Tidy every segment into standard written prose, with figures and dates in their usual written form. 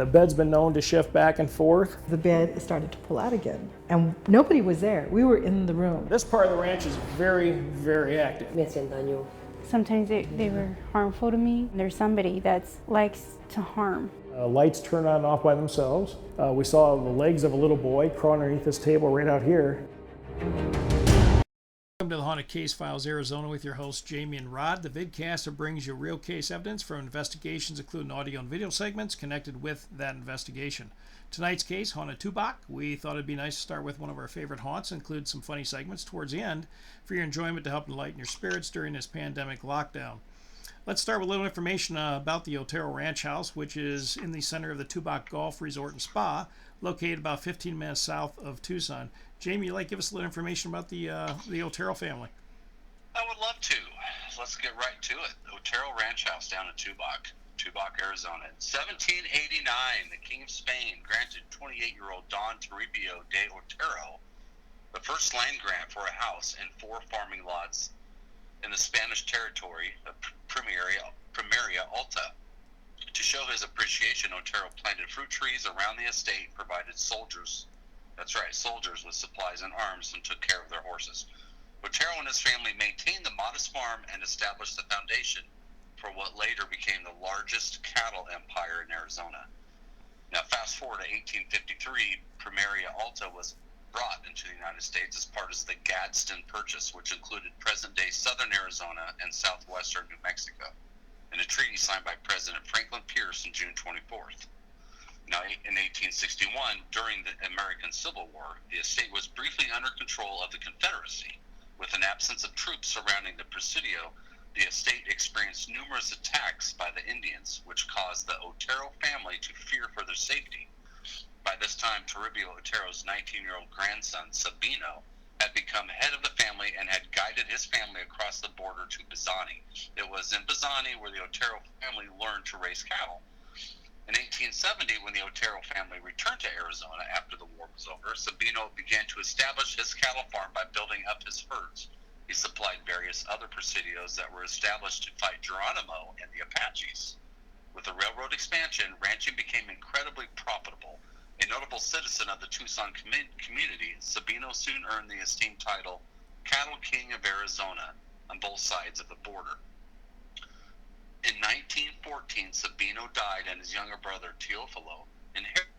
The bed's been known to shift back and forth. The bed started to pull out again, and nobody was there. We were in the room. This part of the ranch is very, very active. Me hacían daño. Sometimes they were harmful to me. There's somebody that likes to harm. Lights turn on and off by themselves. We saw the legs of a little boy crawling underneath this table right out here. Welcome to the Haunted Case Files Arizona with your hosts Jamie and Rod, the vidcast that brings you real case evidence from investigations, including audio and video segments connected with that investigation. Tonight's case, Haunted Tubac. We thought it'd be nice to start with one of our favorite haunts, include some funny segments towards the end for your enjoyment to help enlighten your spirits during this pandemic lockdown. Let's start with a little information about the Otero Ranch House, which is in the center of the Tubac Golf Resort and Spa, located about 15 minutes south of Tucson. Jamie, you'd like to give us a little information about the Otero family? I would love to. Let's get right to it. The Otero Ranch House down in Tubac, Arizona. In 1789, the King of Spain granted 28-year-old Don Toribio de Otero the first land grant for a house and 4 farming lots in the Spanish territory of Primaria Alta. To show his appreciation, Otero planted fruit trees around the estate, provided soldiers with supplies and arms, and took care of their horses. Otero and his family maintained the modest farm and established the foundation for what later became the largest cattle empire in Arizona. Now, fast forward to 1853, Primaria Alta was brought into the United States as part of the Gadsden Purchase, which included present-day southern Arizona and southwestern New Mexico, in a treaty signed by President Franklin Pierce on June 24th. Now, in 1861, during the American Civil War, the estate was briefly under control of the Confederacy. With an absence of troops surrounding the Presidio, the estate experienced numerous attacks by the Indians, which caused the Otero family to fear for their safety. By this time, Toribio Otero's 19-year-old grandson, Sabino, had become head of the family and had guided his family across the border to Bazzani. It was in Bazzani where the Otero family learned to raise cattle. In 1870, when the Otero family returned to Arizona after the war was over, Sabino began to establish his cattle farm by building up his herds. He supplied various other presidios that were established to fight Geronimo and the Apaches. With the railroad expansion, ranching became incredibly profitable. A notable citizen of the Tucson community, Sabino soon earned the esteemed title Cattle King of Arizona on both sides of the border. In 1914, Sabino died and his younger brother, Teofilo, inherited,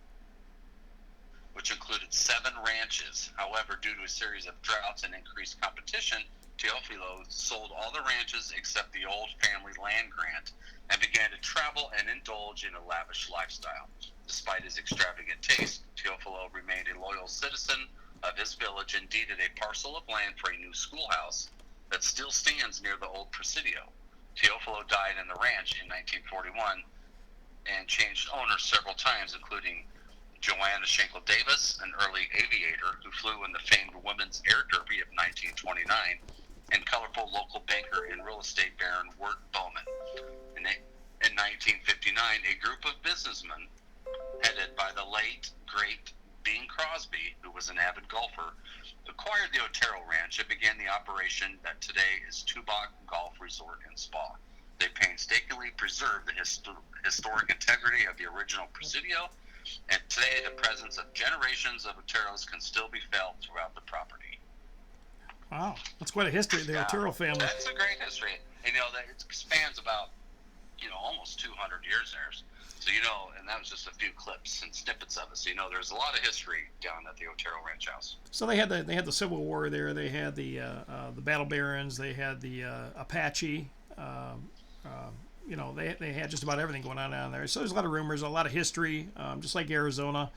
which included 7 ranches. However, due to a series of droughts and increased competition, Teofilo sold all the ranches except the old family land grant and began to travel and indulge in a lavish lifestyle. Despite his extravagant taste, Teofilo remained a loyal citizen of his village and deeded a parcel of land for a new schoolhouse that still stands near the old Presidio. Teofilo died in the ranch in 1941 and changed owners several times, including Joanna Schenkel Davis, an early aviator who flew in the famed Women's Air Derby of 1929, and colorful local banker and real estate baron Wirt Bowman. In 1959, a group of businessmen, headed by the late, great Bing Crosby, who was an avid golfer, acquired the Otero Ranch and began the operation that today is Tubac Golf Resort and Spa. They painstakingly preserved the historic integrity of the original Presidio, and today the presence of generations of Oteros can still be felt throughout the property. Wow, that's quite a history, the Otero family. That's a great history. And, that it spans about, almost 200 years there. So, and that was just a few clips and snippets of it. So, there's a lot of history down at the Otero Ranch House. So they had the Civil War there. They had the battle barons. They had the Apache. They had just about everything going on down there. So there's a lot of rumors, a lot of history, just like Arizona.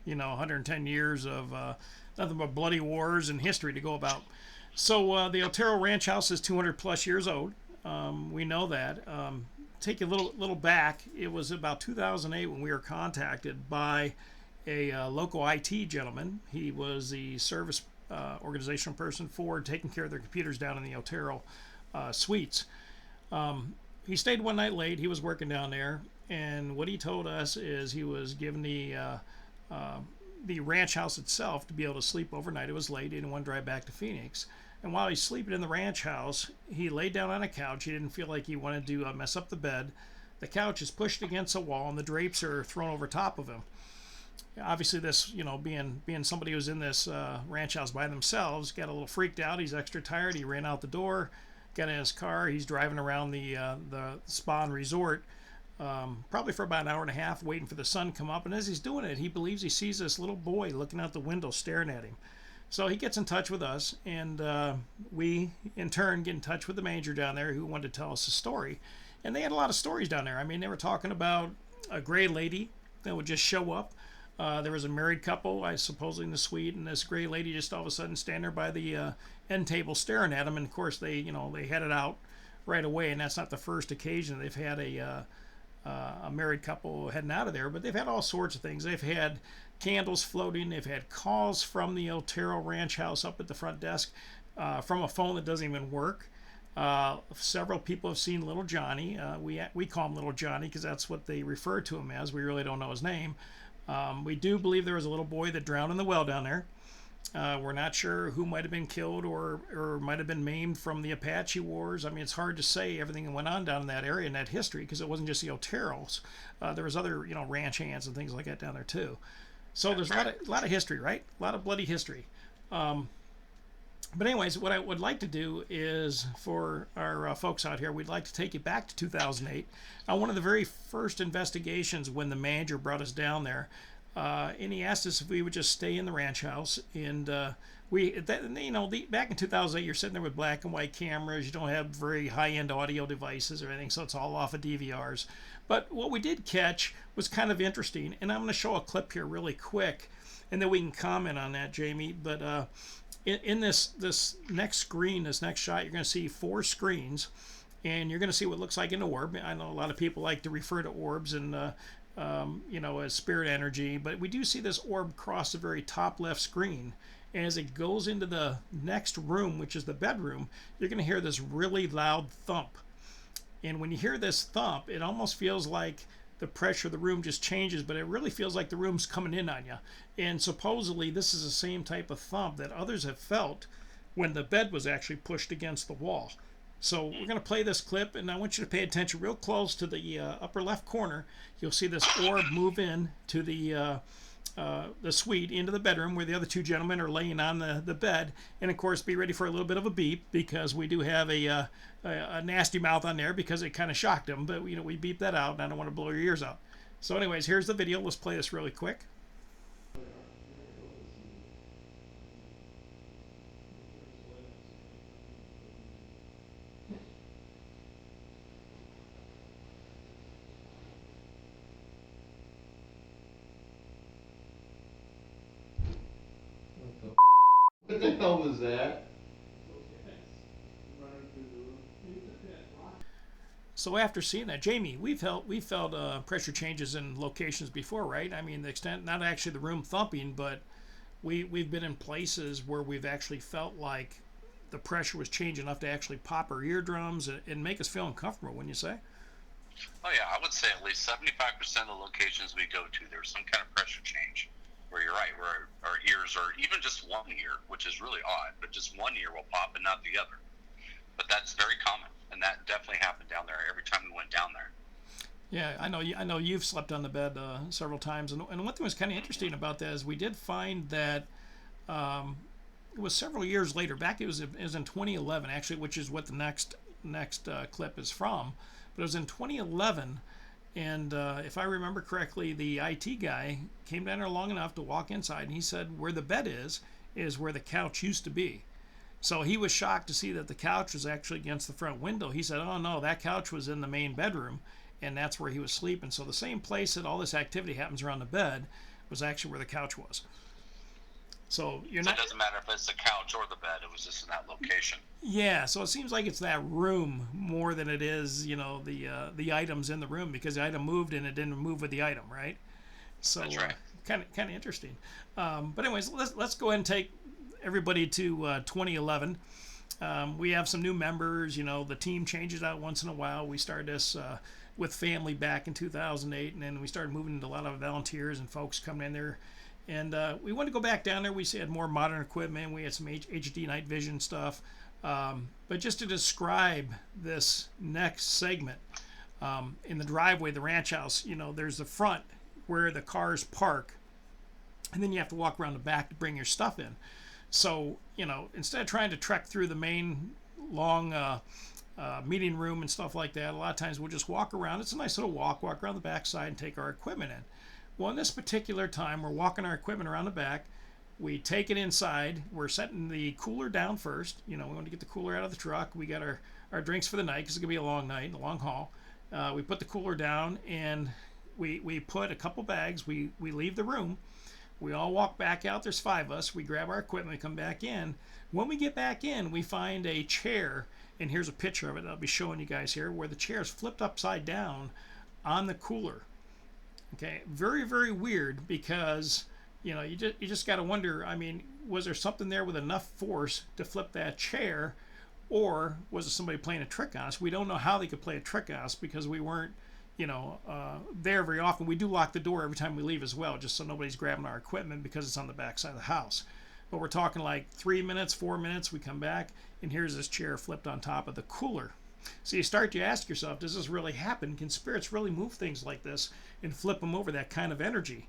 110 years of nothing but bloody wars and history to go about. So the Otero Ranch House is 200 plus years old. We know that. Take a little back. It was about 2008 when we were contacted by a local IT gentleman. He was the service organizational person for taking care of their computers down in the Otero suites. He stayed one night late. He was working down there, and what he told us is he was given the ranch house itself to be able to sleep overnight. It was late. He didn't want to drive back to Phoenix. And while he's sleeping in the ranch house, he laid down on a couch. He didn't feel like he wanted to mess up the bed. The couch is pushed against a wall, and the drapes are thrown over top of him. Obviously, this, being somebody who's in this ranch house by themselves, got a little freaked out. He's extra tired. He ran out the door, got in his car. He's driving around the spa and resort, probably for about an hour and a half, waiting for the sun to come up. And as he's doing it, he believes he sees this little boy looking out the window, staring at him. So he gets in touch with us, and we, in turn, get in touch with the manager down there who wanted to tell us a story. And they had a lot of stories down there. I mean, they were talking about a gray lady that would just show up. There was a married couple, I suppose, in the suite, and this gray lady just all of a sudden standing there by the end table staring at them. And of course, they headed out right away. And that's not the first occasion they've had a married couple heading out of there. But they've had all sorts of things. They've had candles floating. They've had calls from the Otero Ranch House up at the front desk from a phone that doesn't even work. Several people have seen Little Johnny. We call him Little Johnny because that's what they refer to him as. We really don't know his name. We do believe there was a little boy that drowned in the well down there. We're not sure who might have been killed or might have been maimed from the Apache Wars. I mean, it's hard to say everything that went on down in that area in that history because it wasn't just the Oteros. There was other, ranch hands and things like that down there too. So there's a lot of history, right? A lot of bloody history. But anyways, what I would like to do is, for our folks out here, we'd like to take you back to 2008. One of the very first investigations when the manager brought us down there, and he asked us if we would just stay in the ranch house. And back in 2008, you're sitting there with black and white cameras. You don't have very high-end audio devices or anything, so it's all off of DVRs. But what we did catch was kind of interesting, and I'm going to show a clip here really quick, and then we can comment on that, Jamie. But in this next screen, this next shot, you're going to see 4 screens, and you're going to see what looks like an orb. I know a lot of people like to refer to orbs and as spirit energy, but we do see this orb cross the very top left screen. And as it goes into the next room, which is the bedroom, you're going to hear this really loud thump. And when you hear this thump, it almost feels like the pressure of the room just changes, but it really feels like the room's coming in on you. And supposedly this is the same type of thump that others have felt when the bed was actually pushed against the wall. So we're going to play this clip, and I want you to pay attention real close to the upper left corner. You'll see this orb move in to the suite, into the bedroom where the other 2 gentlemen are laying on the bed. And of course, be ready for a little bit of a beep because we do have a nasty mouth on there because it kind of shocked them. But we beep that out, and I don't want to blow your ears out. So anyways, here's the video. Let's play this really quick. What the hell was that? So after seeing that, Jamie, we've felt pressure changes in locations before, right? I mean, the extent, not actually the room thumping, but we've been in places where we've actually felt like the pressure was changing enough to actually pop our eardrums and make us feel uncomfortable, wouldn't you say? Oh yeah, I would say at least 75% of the locations we go to, there's some kind of pressure change. Where you're right, where our ears are, even just one ear, which is really odd, but just one ear will pop and not the other. But that's very common, and that definitely happened down there every time we went down there. Yeah, I know you've slept on the bed several times, and one thing that was kind of interesting about that is we did find that it was several years later. It was in 2011 actually, which is what the next clip is from. But it was in 2011. And if I remember correctly, the IT guy came down there long enough to walk inside, and he said where the bed is where the couch used to be. So he was shocked to see that the couch was actually against the front window. He said, oh no, that couch was in the main bedroom, and that's where he was sleeping. So the same place that all this activity happens around the bed was actually where the couch was. So it doesn't matter if it's the couch or the bed, it was just in that location. Yeah, so it seems like it's that room more than it is, the items in the room, because the item moved and it didn't move with the item, right? So that's right. Kind of interesting. But anyways, let's go ahead and take everybody to 2011. We have some new members. The team changes out once in a while. We started this with family back in 2008, and then we started moving into a lot of volunteers and folks coming in there. And we wanted to go back down there. We had more modern equipment. We had some HD night vision stuff. But just to describe this next segment, in the driveway of the ranch house, there's the front where the cars park, and then you have to walk around the back to bring your stuff in. So, instead of trying to trek through the main long meeting room and stuff like that, a lot of times we'll just walk around. It's a nice little walk around the back side and take our equipment in. Well, in this particular time, we're walking our equipment around the back. We take it inside. We're setting the cooler down first. We want to get the cooler out of the truck. We got our drinks for the night because it's going to be a long night, a long haul. We put the cooler down, and we put a couple bags. We leave the room. We all walk back out. There's 5 of us. We grab our equipment, we come back in. When we get back in, we find a chair, and here's a picture of it I'll be showing you guys here, where the chair is flipped upside down on the cooler. Okay, very, very weird, because you just got to wonder, was there something there with enough force to flip that chair, or was it somebody playing a trick on us? We don't know how they could play a trick on us, because we weren't there very often. We do lock the door every time we leave as well, just so nobody's grabbing our equipment, because it's on the back side of the house. But we're talking like 3 minutes, 4 minutes, we come back, and here's this chair flipped on top of the cooler. So you start to ask yourself, does this really happen? Can spirits really move things like this and flip them over, that kind of energy?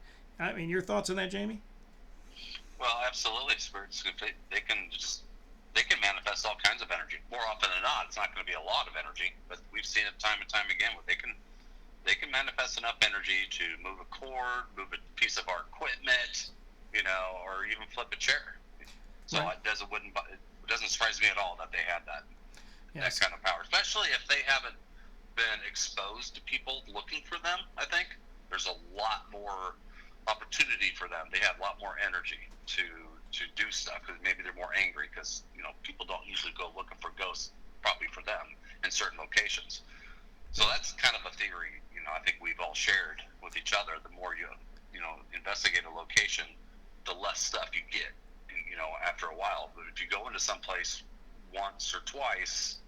Your thoughts on that, Jamie? Well, absolutely. Spirits, they can manifest all kinds of energy. More often than not, it's not going to be a lot of energy, but we've seen it time and time again where they can manifest enough energy to move a cord, move a piece of our equipment, or even flip a chair. So right. it doesn't surprise me at all that they had that. Yes. That kind of power, especially if they haven't been exposed to people looking for them. I think there's a lot more opportunity for them. They have a lot more energy to do stuff, because maybe they're more angry, because people don't usually go looking for ghosts, probably for them in certain locations. So that's kind of a theory I think we've all shared with each other. The more you investigate a location, the less stuff you get after a while. But if you go into some place once or twice,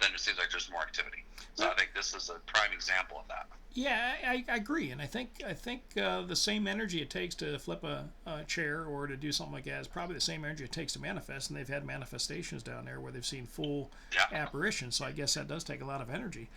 then it seems like there's more activity. So I think this is a prime example of that. Yeah, I agree, and I think the same energy it takes to flip a chair or to do something like that is probably the same energy it takes to manifest. And they've had manifestations down there where they've seen full apparitions. So I guess that does take a lot of energy.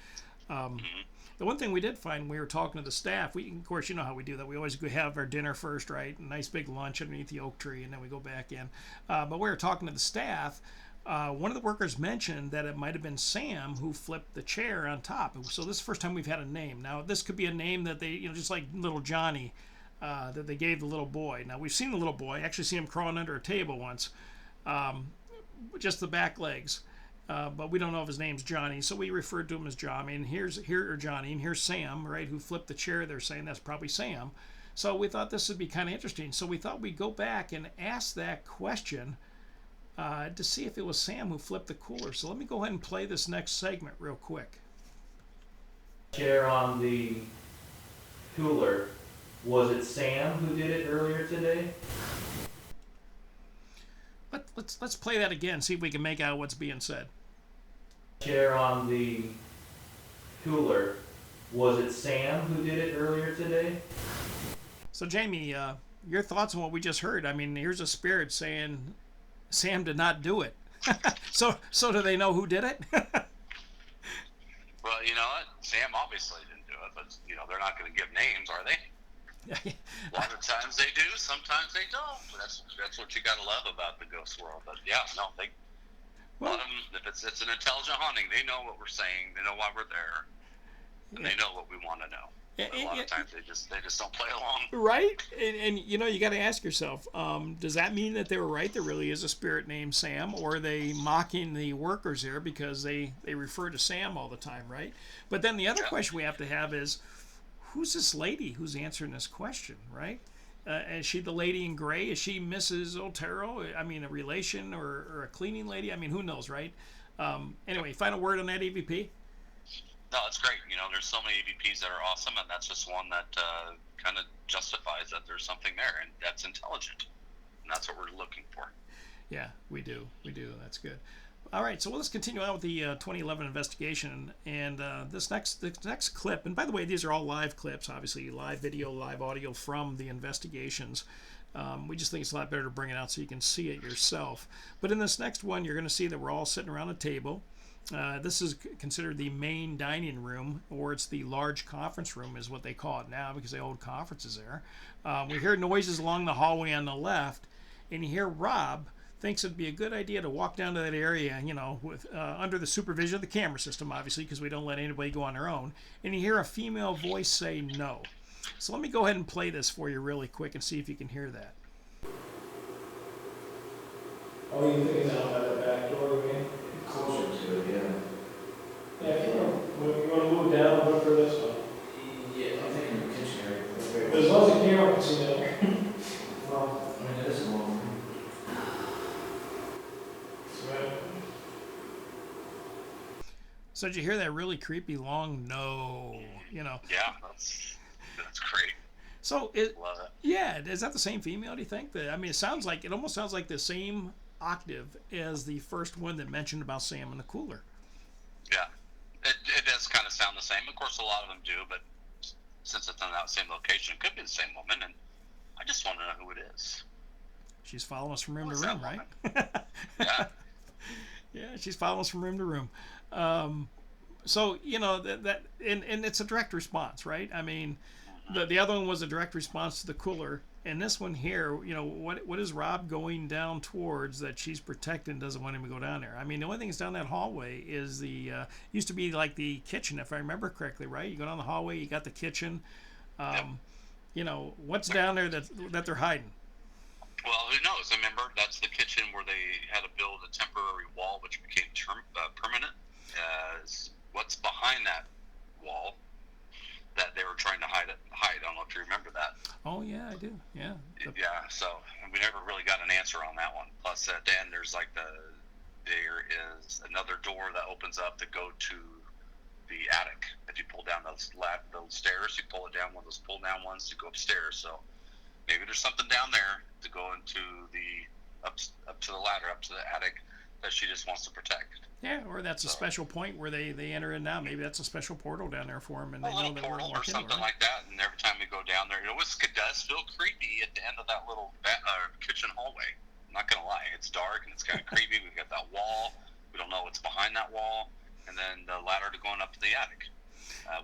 The one thing we did find when we were talking to the staff, of course, you know how we do that. We always go have our dinner first, right? A nice big lunch underneath the oak tree, and then we go back in. But we were talking to the staff. One of the workers mentioned that it might have been Sam who flipped the chair on top. So this is the first time we've had a name. Now, this could be a name that they, just like little Johnny, that they gave the little boy. Now, we've seen the little boy. Actually seen him crawling under a table once, just the back legs. But we don't know if his name's Johnny, so we referred to him as Johnny. And here's Johnny, and here's Sam, right, who flipped the chair. They're saying that's probably Sam. So we thought this would be kind of interesting. So we thought we'd go back and ask that question to see if it was Sam who flipped the cooler. So let me go ahead and play this next segment real quick. Chair on the cooler, was it Sam who did it earlier today? Let's play that again, see if we can make out what's being said. Chair on the cooler, was it Sam who did it earlier today? So Jamie, your thoughts on what we just heard? Here's a spirit saying Sam did not do it. So do they know who did it? Well, you know what? Sam obviously didn't do it, but they're not going to give names, are they? A lot of times they do, sometimes they don't. That's what you got to love about the ghost world. But a lot of them, if it's an intelligent haunting, they know what we're saying, they know why we're there, and they know what we want to know. But a lot of times they just don't play along. Right? And you got to ask yourself, does that mean that they were right? There really is a spirit named Sam, or are they mocking the workers here because they refer to Sam all the time, right? But then the other question we have to have is, who's this lady who's answering this question, right? Is she the lady in gray? Is she Mrs. Otero? A relation or a cleaning lady? Who knows, right? Anyway, final word on that EVP? No, it's great. There's so many EVPs that are awesome, and that's just one that kind of justifies that there's something there, and that's intelligent. And that's what we're looking for. Yeah, we do. That's good. All right, so let's continue on with the 2011 investigation, and the next clip. And by the way, these are all live clips, obviously live video, live audio from the investigations. We just think it's a lot better to bring it out so you can see it yourself. But in this next one, you're going to see that we're all sitting around a table, This is considered the main dining room, or it's the large conference room, is what they call it now because they hold conferences there. We hear noises along the hallway on the left, and you hear Rob thinks it'd be a good idea to walk down to that area, with under the supervision of the camera system, obviously, because we don't let anybody go on their own. And you hear a female voice say no. So let me go ahead and play this for you really quick and see if you can hear that. Oh, you think it's out by the back door again? Closer to it, yeah. Yeah, if you want to move down, look for this one. Yeah, I'm thinking the kitchen area. But as long as the camera can see that. Well, I mean, it is a long room. So did you hear that really creepy long no? Yeah, that's great. So Love it. yeah, is that the same female? Do you think? That it almost sounds like the same octave as the first one that mentioned about Sam in the cooler. Yeah, it does kind of sound the same. Of course, a lot of them do, but since it's in that same location, it could be the same woman, and I just want to know who it is. She's following us from room Who's to room, that right? Yeah. Yeah, she's following us from room to room. So and it's a direct response, right? I mean, the other one was a direct response to the cooler, and this one here, what is Rob going down towards that she's protecting, doesn't want him to go down there? I mean, the only thing that's down that hallway is the used to be like the kitchen, if I remember correctly, right? You go down the hallway, you got the kitchen. What's down there that they're hiding? Well, who knows? Remember, that's the kitchen where they had to build a temporary wall, which became permanent. What's behind that wall that they were trying to hide? I don't know if you remember that. Oh yeah, I do. Yeah. Yeah. So we never really got an answer on that one. Plus, at the end, there is another door that opens up to go to the attic. If you pull down those stairs, you pull it down, one of those pull down ones to go upstairs. So maybe there's something down there to go into the up to the ladder, up to the attic that she just wants to protect. Yeah, or that's a special point where they enter in now. Maybe that's a special portal down there for them, and they know that we're portal walking or something like that. And every time we go down there, it does feel creepy at the end of that little kitchen hallway. I'm not gonna lie, it's dark and it's kind of creepy. We've got that wall. We don't know what's behind that wall, and then the ladder to going up to the attic,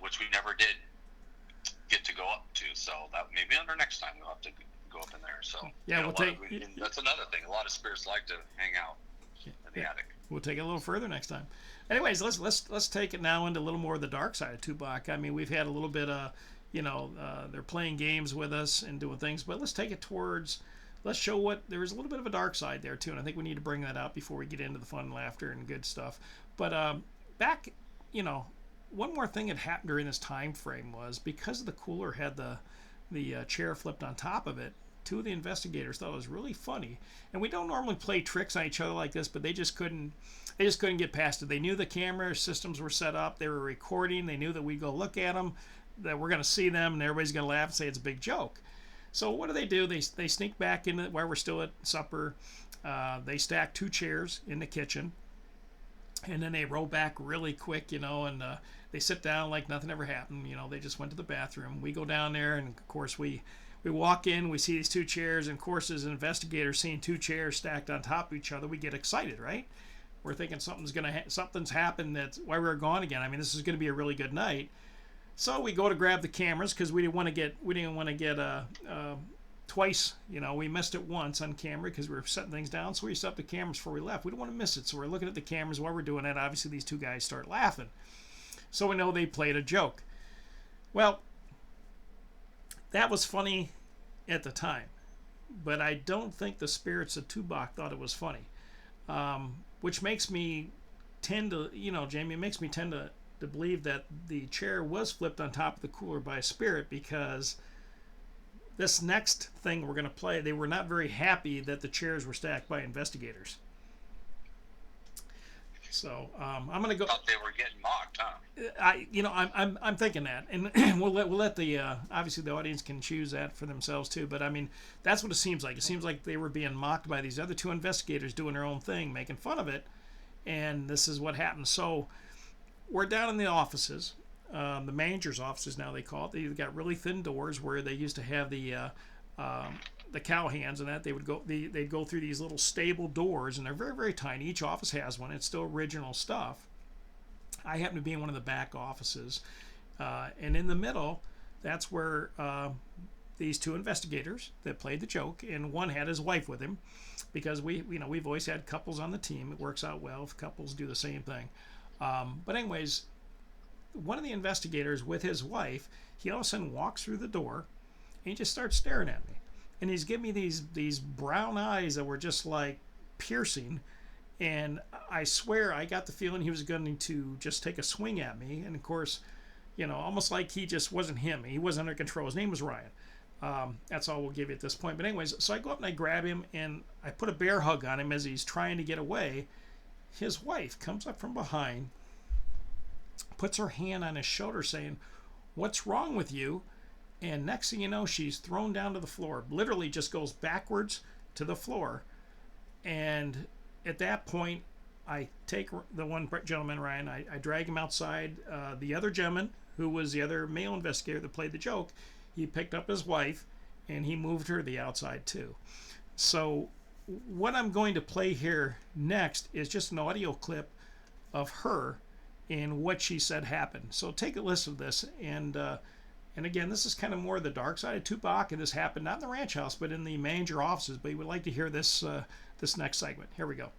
which we never did get to go up to. So that maybe under next time we'll have to go up in there. So yeah, that's another thing. A lot of spirits like to hang out in the attic. We'll take it a little further next time. Anyways, let's take it now into a little more of the dark side of Tubac. I mean, we've had a little bit of, they're playing games with us and doing things, but let's take it towards. Let's show there's a little bit of a dark side there too, and I think we need to bring that out before we get into the fun, laughter, and good stuff. But back, one more thing that happened during this time frame was because the cooler had the chair flipped on top of it. Two of the investigators thought it was really funny, and we don't normally play tricks on each other like this, but they just couldn't get past it. They knew the camera systems were set up, they were recording, they knew that we'd go look at them, that we're going to see them, and everybody's going to laugh and say it's a big joke. So what do? They sneak back in while we're still at supper. They stack two chairs in the kitchen, and then they roll back really quick, and they sit down like nothing ever happened. They just went to the bathroom. We go down there, and of course we walk in, we see these two chairs, and of course as an investigator seeing two chairs stacked on top of each other, we get excited, right? We're thinking something's happened, that's why we're gone again. I mean, this is going to be a really good night. So we go to grab the cameras because we didn't want to get twice. We missed it once on camera because we were setting things down. So we set up the cameras before we left. We don't want to miss it. So we're looking at the cameras while we're doing that. Obviously, these two guys start laughing. So we know they played a joke. Well, that was funny at the time, but I don't think the spirits of Tubac thought it was funny, which makes me tend to, Jamie, it makes me tend to believe that the chair was flipped on top of the cooler by a spirit, because this next thing we're going to play, they were not very happy that the chairs were stacked by investigators. So I'm going to go. Thought they were getting mocked, huh? I'm thinking that, and we'll let the obviously the audience can choose that for themselves too. But I mean, that's what it seems like. It seems like they were being mocked by these other two investigators doing their own thing, making fun of it, and this is what happened. So we're down in the offices, the manager's offices now they call it. They've got really thin doors where they used to have the cowhands and that they'd go through these little stable doors, and they're very, very tiny. Each office has one. It's still original stuff. I happen to be in one of the back offices, and in the middle, that's where these two investigators that played the joke, and one had his wife with him, because we've always had couples on the team. It works out well if couples do the same thing. But anyways, one of the investigators with his wife, he all of a sudden walks through the door, and he just starts staring at me, and he's giving me these brown eyes that were just like piercing. And I swear I got the feeling he was going to just take a swing at me. And of course, almost like he just wasn't him. He wasn't under control. His name was Ryan. That's all we'll give you at this point. But anyways, so I go up and I grab him and I put a bear hug on him as he's trying to get away. His wife comes up from behind, puts her hand on his shoulder saying, "What's wrong with you?" And next thing you know, she's thrown down to the floor. Literally just goes backwards to the floor. And at that point, I take the one gentleman, Ryan, I drag him outside. The other gentleman, who was the other male investigator that played the joke, he picked up his wife and he moved her to the outside too. So what I'm going to play here next is just an audio clip of her and what she said happened. So take a listen to this. And again, this is kind of more the dark side of Tubac, and this happened not in the ranch house, but in the manager offices. But you would like to hear this this next segment. Here we go.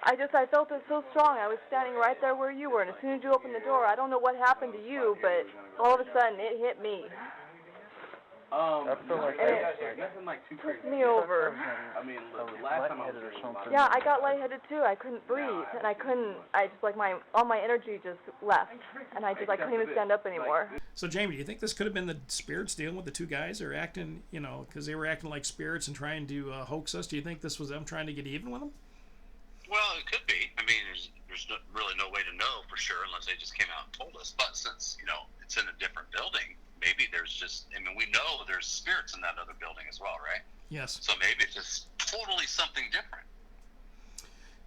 I felt it so strong. I was standing right there where you were, and as soon as you opened the door, I don't know what happened to you, but all of a sudden it hit me. I feel like nothing like too crazy. Took me over. I mean, look, the last time I was something. Yeah, I got lightheaded too. I couldn't breathe, and I just like all my energy just left, and I couldn't even stand up anymore. So Jamie, do you think this could have been the spirits dealing with the two guys, or acting, because they were acting like spirits and trying to hoax us? Do you think this was them trying to get even with them? Well, it could be. I mean, there's really no way to know for sure unless they just came out and told us. But since, it's in a different building, maybe there's just, we know there's spirits in that other building as well, right? Yes. So maybe it's just totally something different.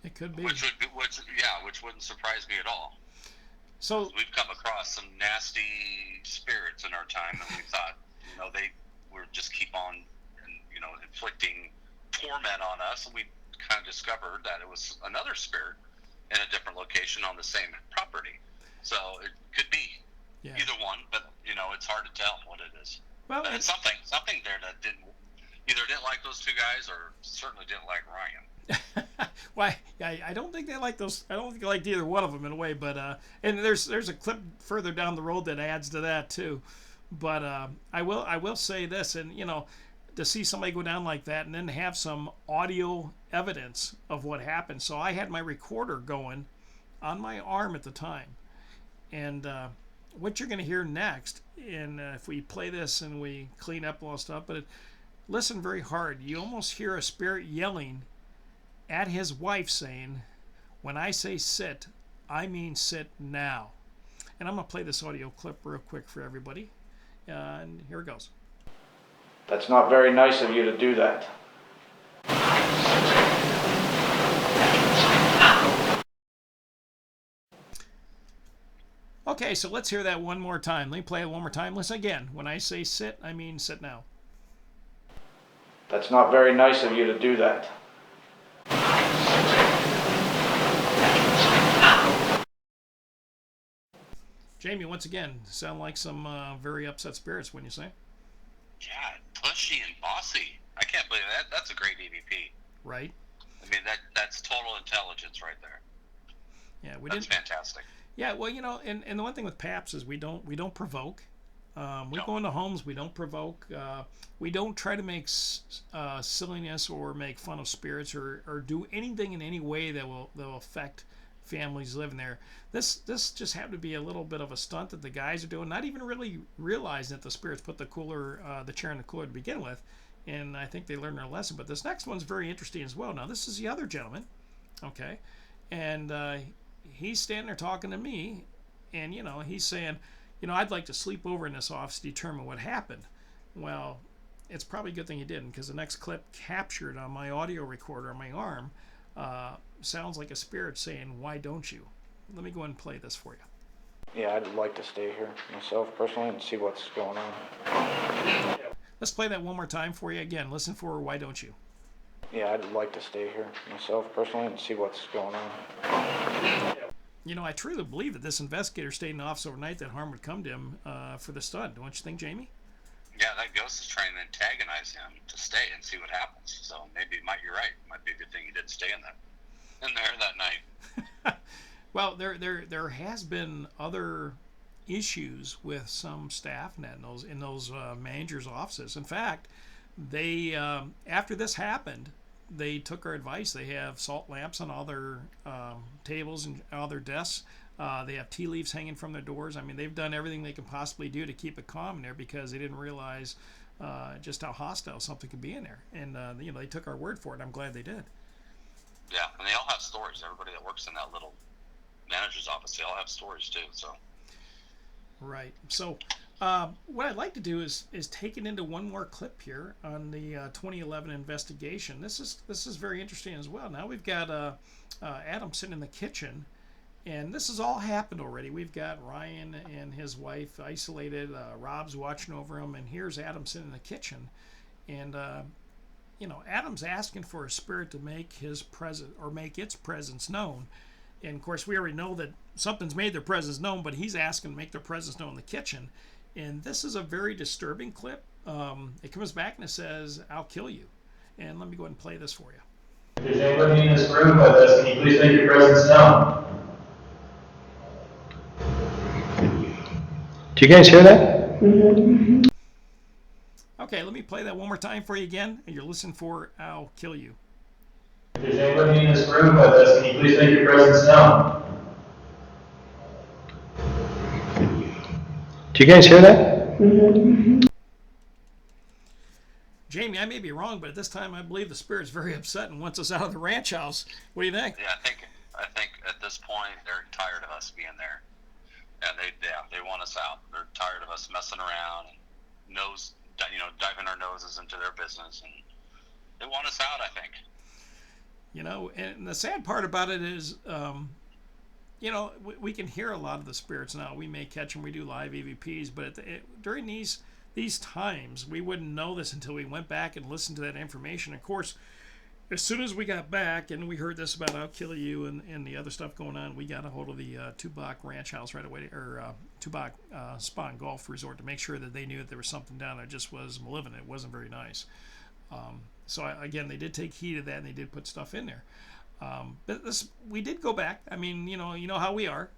It could be. Which wouldn't surprise me at all. So we've come across some nasty spirits in our time that we thought, they were just keep on, inflicting torment on us, and we kind of discovered that it was another spirit in a different location on the same property. So it could be either one, but it's hard to tell what it is. Well, but it's something there that didn't like those two guys, or certainly didn't like Ryan. Why? I don't think they like those. I don't think they liked either one of them in a way. But and there's a clip further down the road that adds to that too. But I will say this, and to see somebody go down like that and then have some audio evidence of what happened. So I had my recorder going on my arm at the time, and what you're going to hear next, and if we play this and we clean up all stuff, but listen very hard. You almost hear a spirit yelling at his wife saying, "When I say sit, I mean sit now." And I'm going to play this audio clip real quick for everybody. And here it goes. That's not very nice of you to do that. Okay, so let's hear that one more time. Let me play it one more time. Listen again. When I say sit, I mean sit now. That's not very nice of you to do that. Jamie, once again, sound like some very upset spirits when you say. Yeah, pushy and bossy. I can't believe that. That's a great EVP. Right. I mean, that's total intelligence right there. Yeah, that's fantastic. Yeah, well, and the one thing with PAPS is we don't provoke. We go into homes, we don't provoke. We don't try to make silliness or make fun of spirits or do anything in any way that will affect families living there. This just happened to be a little bit of a stunt that the guys are doing, not even really realizing that the spirits put the chair in the cooler to begin with. And I think they learned their lesson. But this next one's very interesting as well. Now, this is the other gentleman, okay? And he's standing there talking to me, and, he's saying, I'd like to sleep over in this office to determine what happened. Well, it's probably a good thing he didn't, because the next clip captured on my audio recorder on my arm sounds like a spirit saying, "Why don't you?" Let me go ahead and play this for you. Yeah, I'd like to stay here myself personally and see what's going on. Let's play that one more time for you. Again, listen for "Why don't you?" Yeah, I'd like to stay here myself personally and see what's going on. You know, I truly believe that this investigator stayed in the office overnight, that harm would come to him for the stud. Don't you think, Jamie? Yeah, that ghost is trying to antagonize him to stay and see what happens. So maybe you're right. It might be a good thing he did stay in there that night. Well, there has been other issues with some staff in those managers' offices. In fact, they after this happened, they took our advice. They have salt lamps on all their tables and all their desks. They have tea leaves hanging from their doors. I mean, they've done everything they can possibly do to keep it calm in there because they didn't realize just how hostile something could be in there. And they took our word for it. I'm glad they did. Yeah, and they all have stories. Everybody that works in that little manager's office, they all have stories too. So. Right. So what I'd like to do is take it into one more clip here on the 2011 investigation. This is very interesting as well. Now we've got Adam sitting in the kitchen, and this has all happened already. We've got Ryan and his wife isolated. Rob's watching over him, and here's Adam sitting in the kitchen, and Adam's asking for a spirit to make his presence or make its presence known. And of course, we already know that something's made their presence known, but he's asking to make their presence known in the kitchen. And this is a very disturbing clip. It comes back and it says, "I'll kill you." And let me go ahead and play this for you. If there's anybody in this room with us, can you please make your presence known? Do you guys hear that? Okay, let me play that one more time for you again. And you're listening for "I'll kill you." If there's anybody in this room with us, can you please make your presence known? Do you guys hear that? Jamie, I may be wrong, but at this time I believe the spirit's very upset and wants us out of the ranch house. What do you think? Yeah, I think at this point they're tired of us being there. And they want us out. They're tired of us messing around and diving our noses into their business, and they want us out, I think. And the sad part about it is, we can hear a lot of the spirits now. We may catch them. We do live EVPs, but during these times, we wouldn't know this until we went back and listened to that information. Of course, as soon as we got back and we heard this about "I'll kill you" and the other stuff going on, we got a hold of the Tubac Ranch House right away, or Tubac Spa and Golf Resort, to make sure that they knew that there was something down there. It just was malevolent. It wasn't very nice. Again, they did take heed of that, and they did put stuff in there. But we did go back. I mean, you know how we are.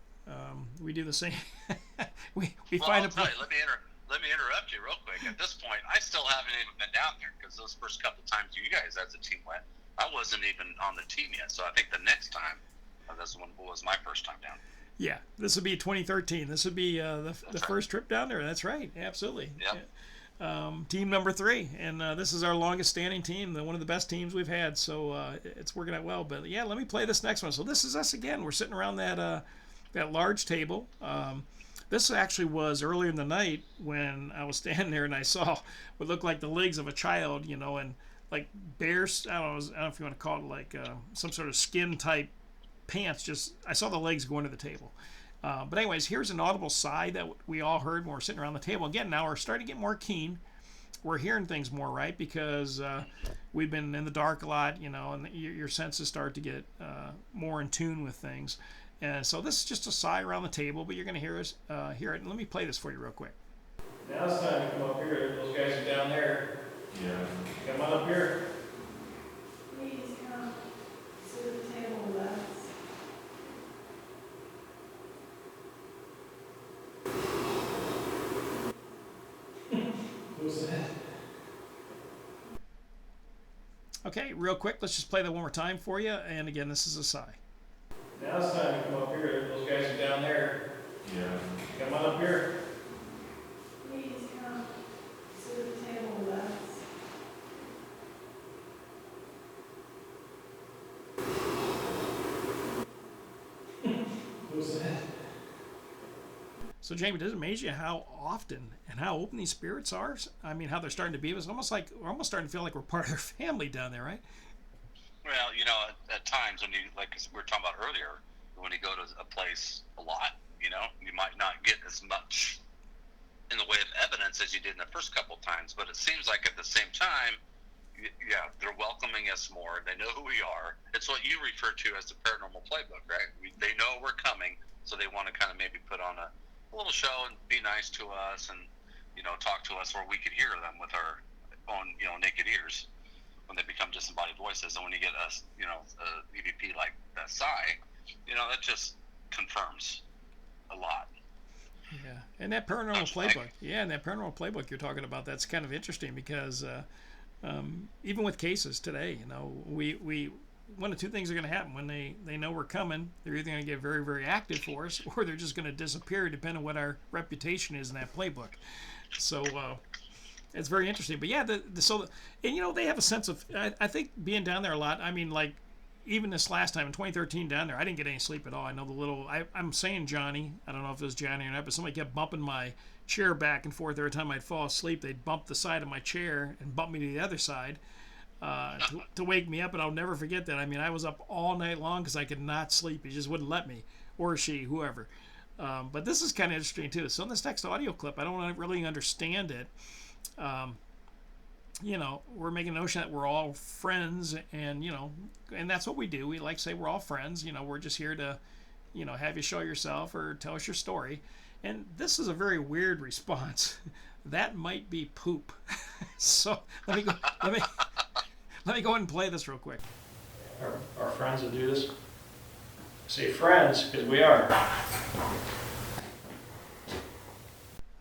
We do the same. we find a place. Let me interrupt you real quick. At this point, I still haven't even been down there because those first couple of times you guys as a team went, I wasn't even on the team yet. So I think the next time, this one was my first time down. Yeah, this would be 2013. This would be the first trip down there. That's right. Absolutely. Yeah. Team number 3, and this is our longest standing team, one of the best teams we've had, so it's working out well. But yeah, let me play this next one. So this is us again. We're sitting around that large table. This actually was earlier in the night when I was standing there and I saw what looked like the legs of a child, and like bears. I don't know if you want to call it like some sort of skin type pants. I saw the legs going to the table. But anyways, here's an audible sigh that we all heard when we're sitting around the table. Again, now we're starting to get more keen. We're hearing things more, right? Because we've been in the dark a lot, and your senses start to get more in tune with things. And so this is just a sigh around the table, but you're going to hear it. And let me play this for you real quick. Now it's time to come up here. Those guys are down there. Yeah. Come on up here. Please come to the table with us. Who's that? Okay, real quick, let's just play that one more time for you. And again, this is a sigh. Now it's time to come up here. Those guys are down there. Yeah. Come on up here. Please come to the table with us. Who's that? So, Jamie, does it amaze you how often and how open these spirits are? I mean, how they're starting to be. It's almost like we're almost starting to feel like we're part of their family down there, right? Well, at times when like we were talking about earlier, when you go to a place a lot, you might not get as much in the way of evidence as you did in the first couple of times. But it seems like at the same time, yeah, they're welcoming us more. They know who we are. It's what you refer to as the paranormal playbook, right? They know we're coming, so they want to kind of maybe put on a little show and be nice to us and, talk to us where we could hear them with our own, naked ears when they become disembodied voices. And when you get a EVP like that that just confirms a lot. Yeah, and that paranormal playbook. Yeah, and that paranormal playbook you're talking about, that's kind of interesting because even with cases today, we one of two things are going to happen when they know we're coming. They're either going to get very, very active for us, or they're just going to disappear, depending on what our reputation is in that playbook. So it's very interesting. But yeah, they have a sense of. I think being down there a lot. I mean, like even this last time in 2013 down there, I didn't get any sleep at all. I know I'm saying Johnny. I don't know if it was Johnny or not, but somebody kept bumping my chair back and forth every time I'd fall asleep. They'd bump the side of my chair and bump me to the other side to wake me up, and I'll never forget that. I mean, I was up all night long because I could not sleep. He just wouldn't let me, or she, whoever. But this is kind of interesting too. So in this next audio clip, I don't really understand it. We're making a notion that we're all friends, and and that's what we do. We like to say we're all friends. We're just here to, have you show yourself or tell us your story. And this is a very weird response. That might be poop. So let me go ahead and play this real quick. Our friends that do this. I say friends because we are.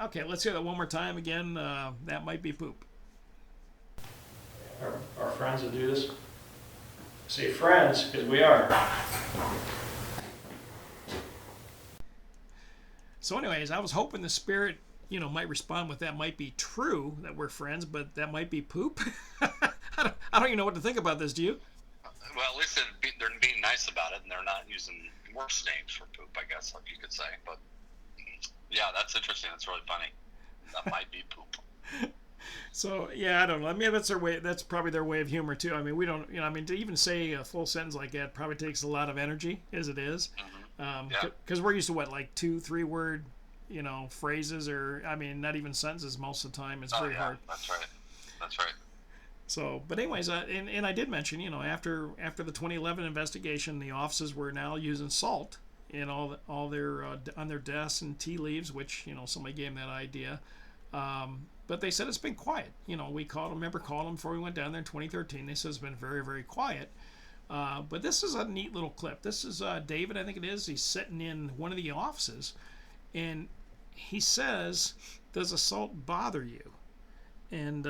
Okay, let's hear that one more time again. That might be poop. Our friends that do this. I say friends because we are. So anyways, I was hoping the spirit, might respond with that might be true, that we're friends, but that might be poop. I don't even know what to think about this, do you? Well, at least they're being nice about it, and they're not using worse names for poop, I guess, like you could say. But yeah, that's interesting. That's really funny. That might be poop. So yeah, I don't know. I mean, that's their way. That's probably their way of humor too. I mean, we don't. to even say a full sentence like that probably takes a lot of energy, as it is. Because we're used to what, like 2-3 word, phrases, or not even sentences most of the time. It's very hard. That's right. So, but anyways, and I did mention, after the 2011 investigation, the offices were now using salt in all their on their desks and tea leaves, which somebody gave them that idea. But they said it's been quiet. We called them before we went down there in 2013. They said it's been very, very quiet. But this is a neat little clip. This is David, I think it is. He's sitting in one of the offices, and he says, "Does assault bother you?" And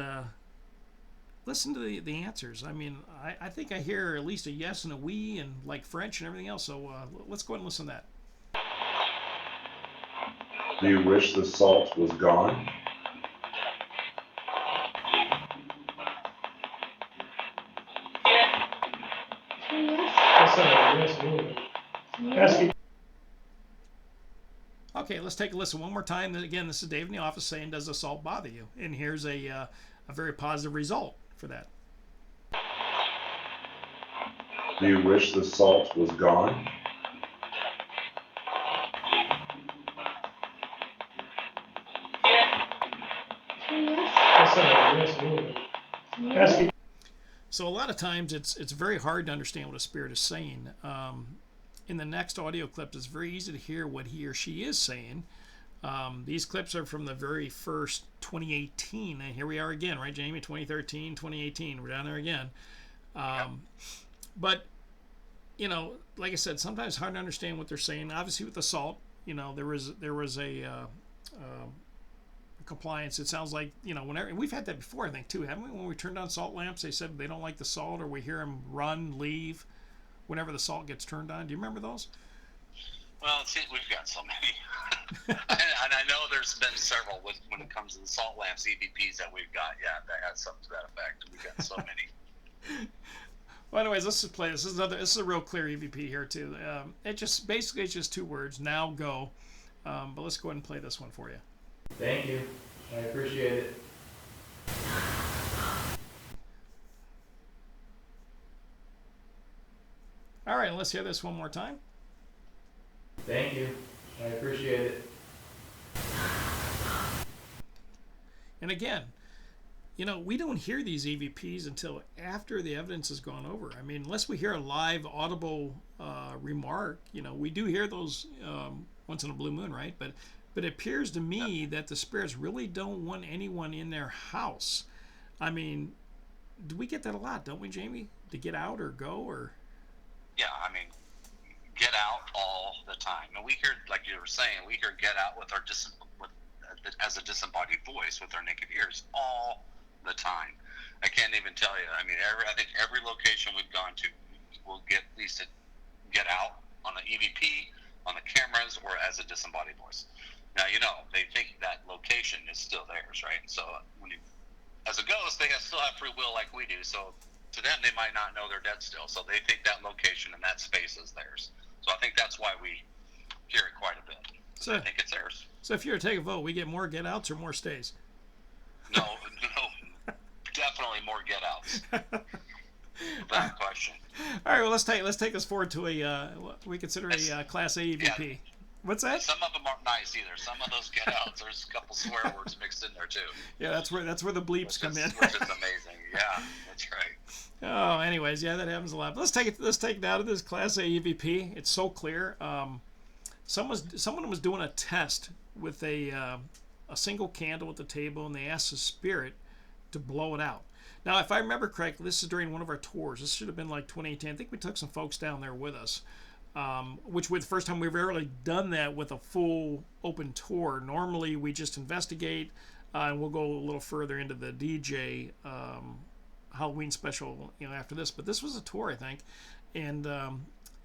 listen to the answers. I think I hear at least a yes and a oui, and like French and everything else. So let's go ahead and listen to that. Do you wish the salt was gone? Okay, let's take a listen one more time. Again, this is Dave in the office saying, "Does assault bother you?" And here's a very positive result for that. Do you wish the salt was gone? So a lot of times it's very hard to understand what a spirit is saying. In the next audio clip, it's very easy to hear what he or she is saying. These clips are from the very first 2018, and here we are again, right, Jamie? 2013, 2018, we're down there again. But like I said, sometimes it's hard to understand what they're saying. Obviously, with the salt, there was a compliance. It sounds like whenever, and we've had that before, I think too, haven't we? When we turned on salt lamps, they said they don't like the salt, or we hear them run, leave whenever the salt gets turned on. Do you remember those? Well, see, we've got so many. and I know there's been several when it comes to the salt lamps EVPs that we've got. Yeah, that has something to that effect. We've got so many. Well, anyways, let's just play this. This is a real clear EVP here too. It's just 2 words. Now go. But let's go ahead and play this one for you. Thank you. I appreciate it. All right, let's hear this one more time. Thank you. I appreciate it. And again, we don't hear these EVPs until after the evidence has gone over. I mean, unless we hear a live audible remark, we do hear those once in a blue moon, right? But it appears to me that the spirits really don't want anyone in their house. I mean, do we get that a lot, don't we, Jamie? To get out or go or? Yeah, I mean, get out all the time. And we hear, like you were saying, we hear get out with our as a disembodied voice with our naked ears all the time. I can't even tell you. I mean, I think every location we've gone to will get at least a get out on the EVP, on the cameras, or as a disembodied voice. Now, they think that location is still theirs, right? So as a ghost, they still have free will like we do. So to them, they might not know they're dead still. So they think that location and that space is theirs. So I think that's why we hear it quite a bit. So I think it's theirs. So if you were to take a vote, we get more get outs or more stays? No, definitely more get outs. Without question. All right, well let's take us forward to what we consider a Class A EVP. Yeah. What's that? Some of them aren't nice either. Some of those get outs, there's a couple swear words mixed in there too. Yeah, that's where the bleeps come in. Which is amazing. Yeah, that's right. Oh, anyways, yeah, that happens a lot. But let's take it out of this Class A EVP. It's so clear. Someone was doing a test with a single candle at the table, and they asked the spirit to blow it out. Now, if I remember correctly, this is during one of our tours. This should have been like 2018. I think we took some folks down there with us, which was the first time we've really done that with a full open tour. Normally, we just investigate, and we'll go a little further into the DJ Halloween special, after this. But this was a tour, I think, and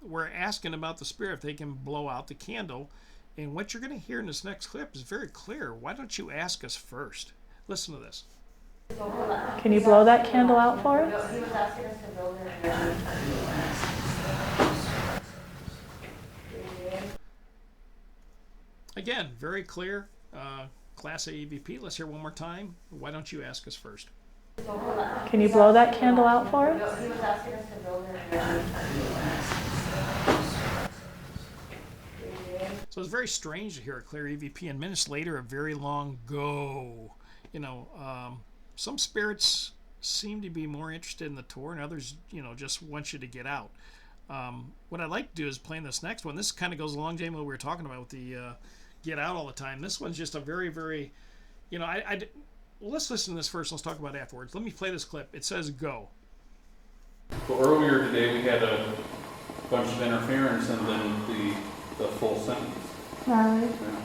we're asking about the spirit if they can blow out the candle. And what you're going to hear in this next clip is very clear. Why don't you ask us first? Listen to this. Can you blow that candle out for us? He was asking us to build Again, very clear. Class A EVP. Let's hear one more time. Why don't you ask us first? Can you blow that candle out for us? He was asking us to build So it's very strange to hear a clear EVP, and minutes later, a very long go. Some spirits seem to be more interested in the tour, and others, just want you to get out. What I'd like to do is play in this next one. This kind of goes along, Jamie, what we were talking about with the get out all the time. This one's just a very, very, well, let's listen to this first. Let's talk about it afterwards. Let me play this clip. It says go. Well, earlier today we had a bunch of interference and then the full sentence. Right. Yeah.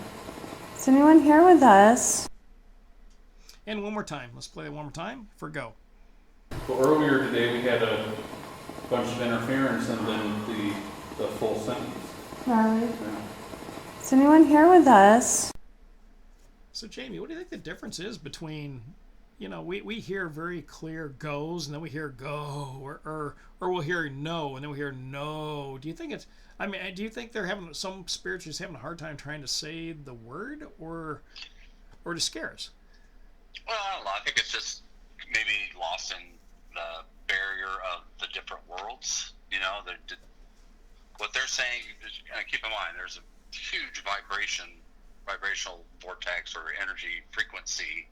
Is anyone here with us? And one more time. Let's play it one more time for go. Well, earlier today we had a bunch of interference and then the full sentence. Right. Yeah. Is anyone here with us? So, Jamie, what do you think the difference is between, we hear very clear goes, and then we hear go, or we'll hear no, and then we hear no. Do you think do you think some spirits just having a hard time trying to say the word, or to scare us? Well, I don't know. I think it's just maybe lost in the barrier of the different worlds. What they're saying, keep in mind, there's a huge vibrational vortex or energy frequency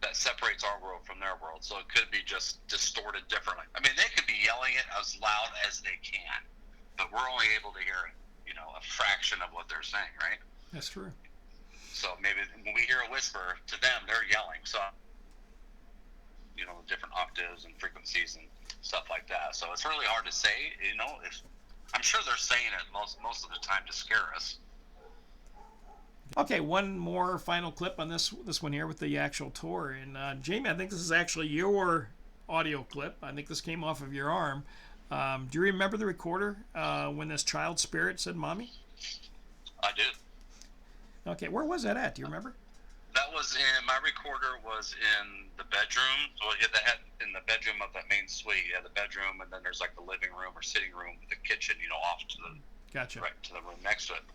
that separates our world from their world. So it could be just distorted differently. I mean, they could be yelling it as loud as they can, but we're only able to hear, a fraction of what they're saying, right? That's true. So maybe when we hear a whisper, to them, they're yelling. So, different octaves and frequencies and stuff like that. So it's really hard to say, I'm sure they're saying it most of the time to scare us. Okay, one more final clip on this one here with the actual tour. And Jamie, I think this is actually your audio clip. I think this came off of your arm. Do you remember the recorder when this child spirit said "mommy"? I do. Okay, where was that at? Do you remember? That was my recorder was in the bedroom. So they had in the bedroom of that main suite. You had the bedroom, and then there's like the living room or sitting room with the kitchen, off to the gotcha. Right to the room next to it.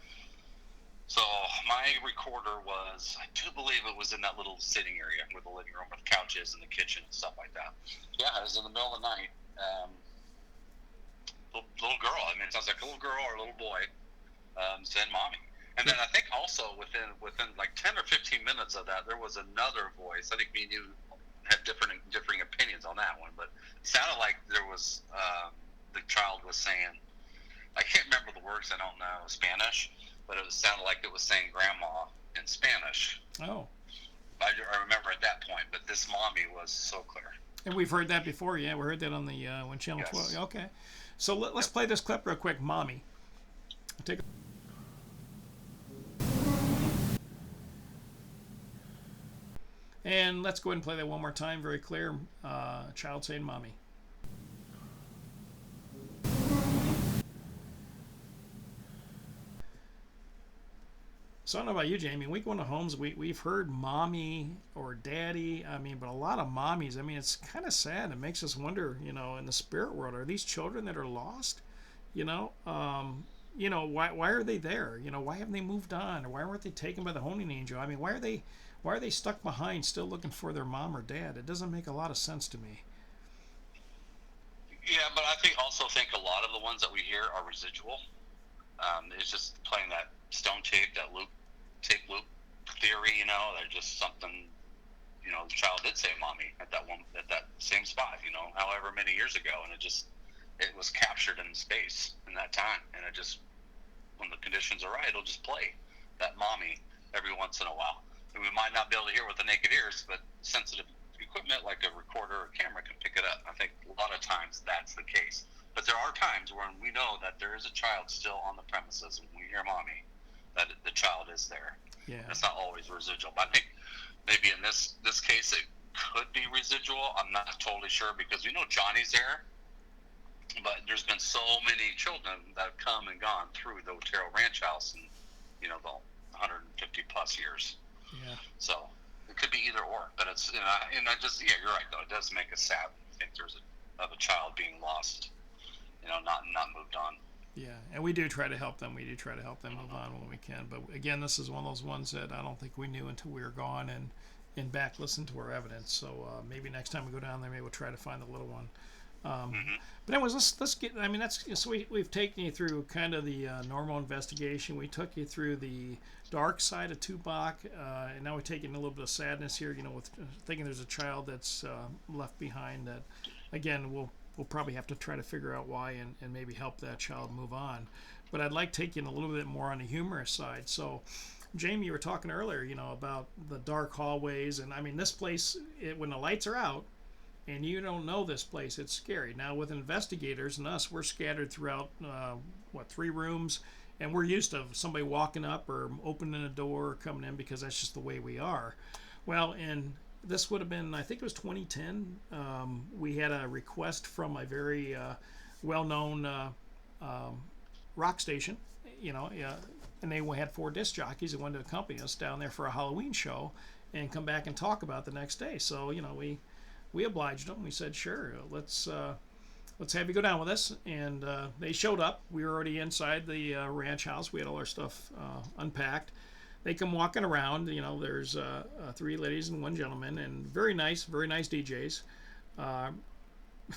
So my recorder was, I do believe it was in that little sitting area where the living room with couches and the kitchen and stuff like that. Yeah, it was in the middle of the night. Little girl. I mean, it sounds like a little girl or a little boy saying "mommy." And then I think also within like 10 or 15 minutes of that, there was another voice. I think me and you have differing opinions on that one, but it sounded like there was the child was saying, I can't remember the words, I don't know Spanish, but it sounded like it was saying grandma in Spanish. Oh. I remember at that point, but this mommy was so clear. And we've heard that before, yeah. We heard that on the when Channel 12. Okay. So let's play this clip real quick, Mommy. Take a And let's go ahead and play that one more time, very clear. Child saying Mommy. So I don't know about you, Jamie. We go into homes, we've heard mommy or daddy. I mean, but a lot of mommies. I mean, it's kind of sad. It makes us wonder, you know, in the spirit world, are these children that are lost? You know, why are they there? You know, why haven't they moved on, or why weren't they taken by the honing angel? I mean, why are they stuck behind, still looking for their mom or dad? It doesn't make a lot of sense to me. Yeah, but I think a lot of the ones that we hear are residual. It's just playing that stone tape, that tape loop theory. You know, they're just something. You know, the child did say "mommy" at that same spot. You know, however many years ago, and it was captured in space in that time, and it just, when the conditions are right, it'll just play that "mommy" every once in a while. And we might not be able to hear with the naked ears, but sensitive equipment like a recorder or camera can pick it up. I think a lot of times that's the case. But there are times when we know that there is a child still on the premises, and we hear "mommy," that the child is there. Yeah. It's not always residual. But I think maybe in this case it could be residual. I'm not totally sure, because we know Johnny's there, but there's been so many children that have come and gone through the Otero Ranch House in, you know, the 150 plus years. Yeah. So it could be either or, but it's, you know, and I just, yeah, you're right though. It does make us sad. I think there's a child being lost, you know, not moved on. Yeah, and we do try to help them. We do try to help them move on when we can. But again, this is one of those ones that I don't think we knew until we were gone and back listen to our evidence. So maybe next time we go down there, maybe we'll try to find the little one. But anyways, let's get. I mean, so we've taken you through kind of the normal investigation. We took you through the dark side of Tubac, and now we're taking a little bit of sadness here. You know, with thinking there's a child that's left behind. That again, we'll probably have to try to figure out why and maybe help that child move on. But I'd like to take you in a little bit more on the humorous side. So, Jamie, you were talking earlier, you know, about the dark hallways, and I mean, this place, when the lights are out, and you don't know this place, it's scary. Now, with investigators and us, we're scattered throughout, 3 rooms, and we're used to somebody walking up or opening a door or coming in, because that's just the way we are. Well, and this would have been, I think it was 2010. We had a request from a very well-known rock station, you know, and they had 4 disc jockeys that wanted to accompany us down there for a Halloween show and come back and talk about the next day. So, you know, we obliged them. We said, sure, let's have you go down with us. And they showed up. We were already inside the ranch house. We had all our stuff unpacked. They come walking around. You know, there's 3 ladies and 1 gentleman, and very nice DJs.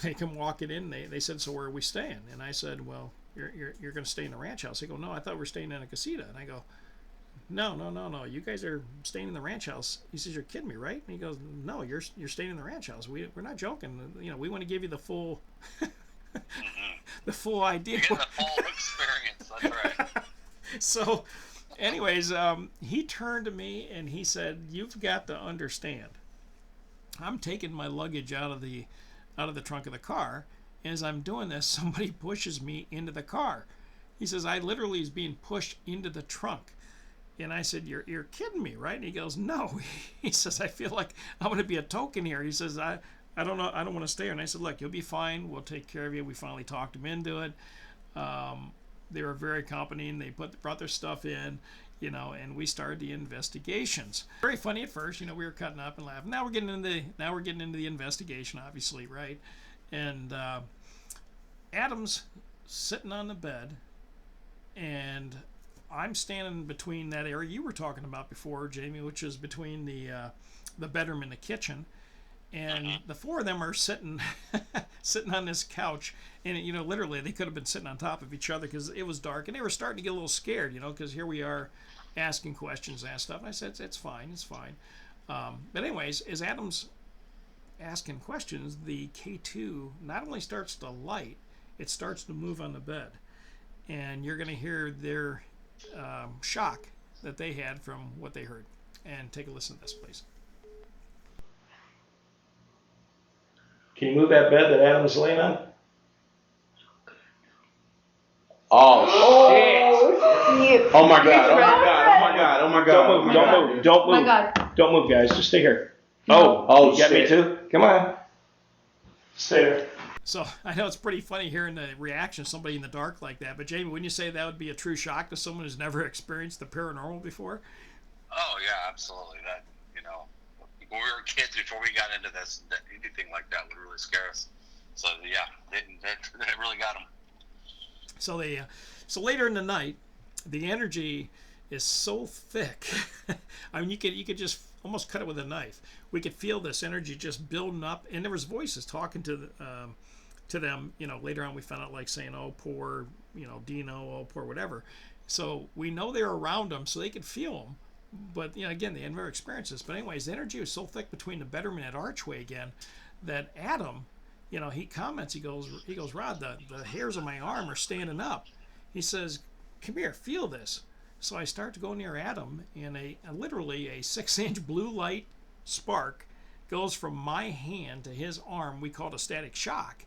They come walking in. They said, so where are we staying? And I said, well, you're going to stay in the ranch house. They go, no, I thought we were staying in a casita. And I go, no, you guys are staying in the ranch house. He says, you're kidding me, right? And he goes, no, you're staying in the ranch house. We're not joking. You know, we want to give you the full the full idea. You get the full experience. That's right. So, anyways, he turned to me and he said, you've got to understand, I'm taking my luggage out of the trunk of the car. As I'm doing this, somebody pushes me into the car. He says, I literally is being pushed into the trunk. And I said, you're kidding me, right? And he goes, no. He says, I feel like I'm going to be a token here. He says, I don't know, I don't want to stay here. And I said, look, you'll be fine. We'll take care of you. We finally talked him into it. They were very accommodating. They brought their stuff in, you know, and we started the investigations. Very funny at first, you know, we were cutting up and laughing. Now we're getting into the investigation, obviously, right? And Adam's sitting on the bed, and I'm standing between that area you were talking about before, Jamie, which is between the bedroom and the kitchen. And the 4 of them are sitting on this couch, and you know, literally they could have been sitting on top of each other because it was dark, and they were starting to get a little scared, you know, because here we are asking questions and stuff. And I said, it's fine. But anyways, as Adam's asking questions, the K2 not only starts to light, it starts to move on the bed. And you're going to hear their shock that they had from what they heard. And take a listen to this, please. Can you move that bed that Adam's laying on? Oh, shit. Oh my God, oh my God, oh my God, oh my God. Don't move, don't move, don't move. Oh my God. Don't move, guys. Just stay here. Oh, you got me too? Come on. Stay there. So I know it's pretty funny hearing the reaction of somebody in the dark like that, but Jamie, wouldn't you say that would be a true shock to someone who's never experienced the paranormal before? Oh yeah, absolutely. That, you know, when we were kids before we got into this, that anything like that would really scare us. So yeah, that really got them. So later in the night, the energy is so thick. I mean, you could just almost cut it with a knife. We could feel this energy just building up, and there was voices talking to them. You know, later on we found out, like, saying, "Oh, poor, you know, Dino, oh, poor whatever." So we know they're around them, so they could feel them. But you know, again, they had never experienced this. But anyways, the energy was so thick between the bedroom and that archway again that Adam, you know, he comments. He goes, "Rod, the hairs on my arm are standing up." He says, "Come here, feel this." So I start to go near Adam, and literally a 6-inch blue light spark goes from my hand to his arm. We call it a static shock.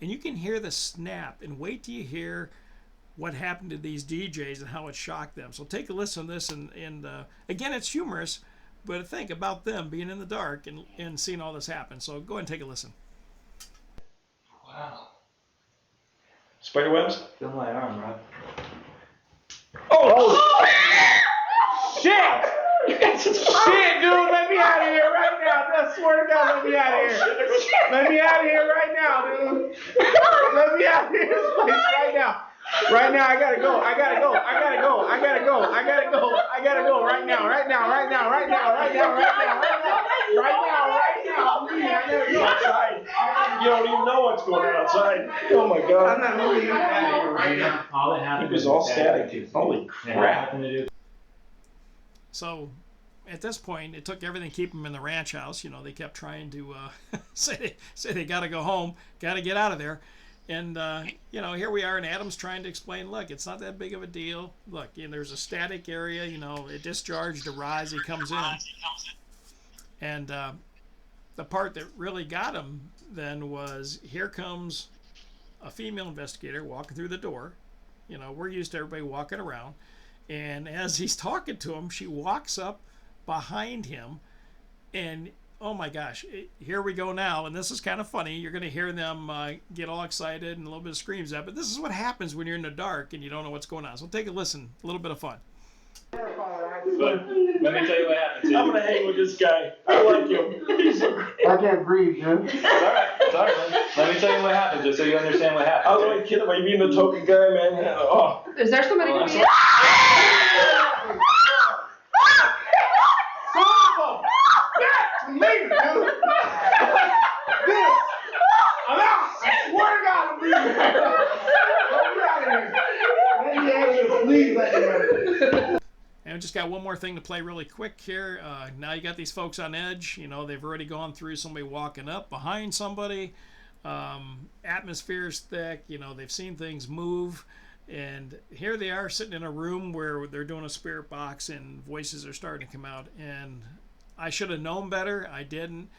And you can hear the snap, and wait till you hear what happened to these DJs and how it shocked them. So take a listen to this, and again, it's humorous, but think about them being in the dark and seeing all this happen. So go ahead and take a listen. Wow. Spider webs? Feel my arm, Rob. Oh! Shit! Shit, dude, let me out of here right now. I swear to God, let me out of here. Let me out of here right now, dude. Let me out of this place right now. Right now, I gotta go. I gotta go right now. I gotta go outside. You don't even know what's going on outside. Oh my God. I'm not moving out of here right now. All that happened. It was all static. Holy crap. So at this point, it took everything to keep them in the ranch house. You know, they kept trying to say they got to go home, got to get out of there. And, you know, here we are, and Adam's trying to explain, look, it's not that big of a deal. Look, you know, there's a static area, you know, it discharged, the rise, he comes in. And the part that really got him then was, here comes a female investigator walking through the door. You know, we're used to everybody walking around. And as he's talking to him, she walks up behind him, and oh my gosh, here we go now. And this is kind of funny. You're going to hear them get all excited and a little bit of screams out. But this is what happens when you're in the dark and you don't know what's going on. So take a listen, a little bit of fun. But let me tell you what happened. I'm going to hang with this guy. I like him. I can't breathe, dude. It's all right. Let me tell you what happened, just so you understand what happened. I was only kidding about you being the token guy, man. Oh. Is there somebody to be? Leave it, dude. Dude, I'm out. I swear to God, I'm leaving. Get out of here. And we just got one more thing to play really quick here. Now you got these folks on edge. You know, they've already gone through somebody walking up behind somebody. Atmosphere's thick. You know, they've seen things move. And here they are sitting in a room where they're doing a spirit box and voices are starting to come out. And I should have known better. I didn't.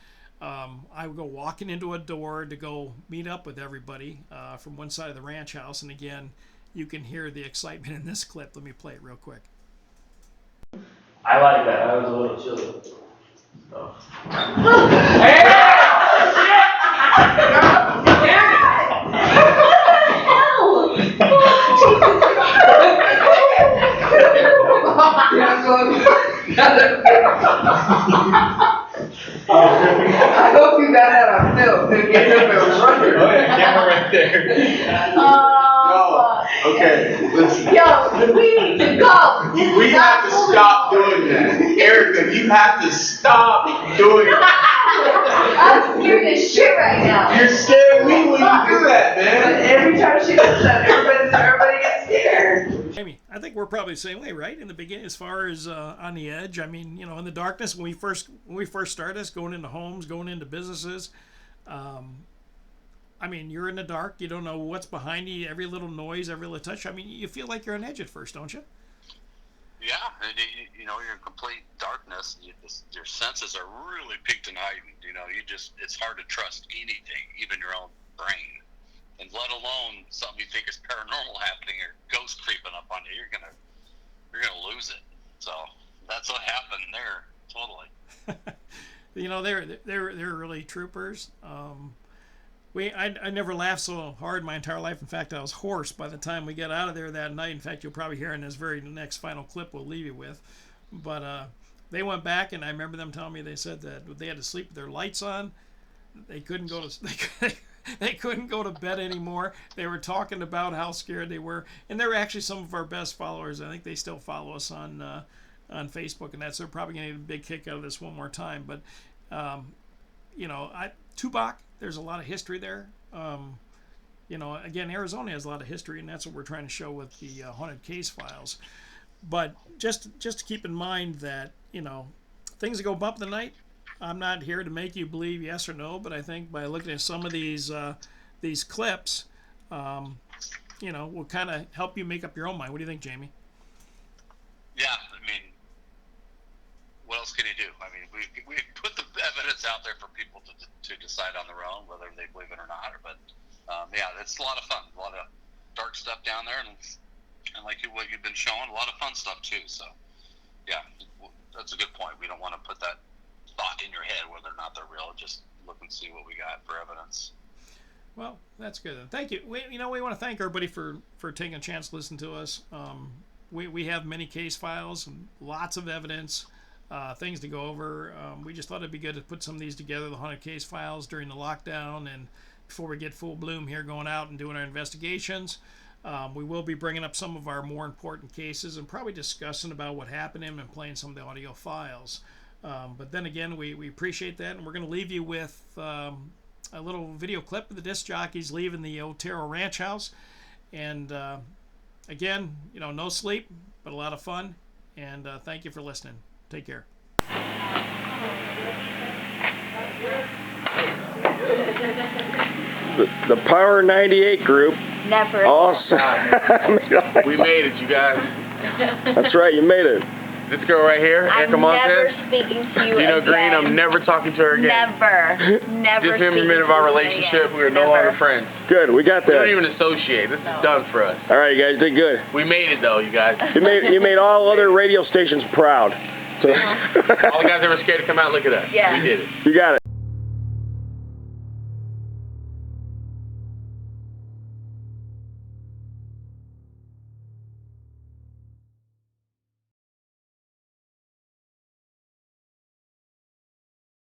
I would go walking into a door to go meet up with everybody from one side of the ranch house. And again, you can hear the excitement in this clip. Let me play it real quick. I like that. I was a little chilly. So. I hope you got that on film. Oh yeah, camera right there. Okay, listen. Yo, we need to go. We have to stop doing that. Erica, you have to stop doing that. I'm scared as shit right now. You're scaring me when you do that, man. But every time she does that, everybody gets scared. Amy, I think think we're probably the same way, right? In the beginning, as far as on the edge. I mean, in the darkness when we first started this, going into homes, going into businesses. I mean, you're in the dark. You don't know what's behind you. Every little noise, every little touch. I mean, you feel like you're on edge at first, don't you? Yeah, you're in complete darkness. Your senses are really peaked and heightened. It's hard to trust anything, even your own brain, and let alone something you think is paranormal happening or ghost creeping up on you. You're gonna lose it. So that's what happened there. Totally. They're really troopers. I never laughed so hard my entire life. In fact, I was hoarse by the time we got out of there that night. In fact, you'll probably hear in this very next final clip we'll leave you with. But they went back, and I remember them telling me, they said that they had to sleep with their lights on. They couldn't go to they couldn't go to bed anymore. They were talking about how scared they were, and they were actually some of our best followers. I think they still follow us on Facebook, and that's, they're probably going to get a big kick out of this one more time. But Tubac, there's a lot of history there. Again, Arizona has a lot of history, and that's what we're trying to show with the haunted case files. But just to keep in mind that things that go bump in the night, I'm not here to make you believe yes or no, but I think by looking at some of these clips, will kind of help you make up your own mind. What do you think, Jamie? Yeah, I mean, what else can you do? I mean, we put the evidence out there for people to decide on their own whether they believe it or not. But it's a lot of fun, a lot of dark stuff down there, and like what you've been showing, a lot of fun stuff too. So yeah, that's a good point. We don't want to put that thought in your head whether or not they're real. Just look and see what we got for evidence. Well, that's good. Thank you. We want to thank everybody for taking a chance to listen to us. We have many case files and lots of evidence, things to go over. We just thought it'd be good to put some of these together, the haunted case files during the lockdown, and before we get full bloom here going out and doing our investigations. We will be bringing up some of our more important cases and probably discussing about what happened to him and playing some of the audio files. But then again, we appreciate that, and we're going to leave you with a little video clip of the disc jockeys leaving the Otero Ranch House. And again, no sleep, but a lot of fun. And thank you for listening. Take care. The Power 98 group. Never. Awesome. We made it, you guys. That's right, you made it. This girl right here, I'm Erica Montez. never speaking to you Gino again. Green, I'm never talking to her again. Never. Just every minute of our relationship, we are no longer friends. Good, we got We don't that. even associate. This is done for us. All right, you guys did good. We made it though, you guys. You made all other radio stations proud. So. All the guys that were scared to come out, look at us. Yeah. We did it. You got it.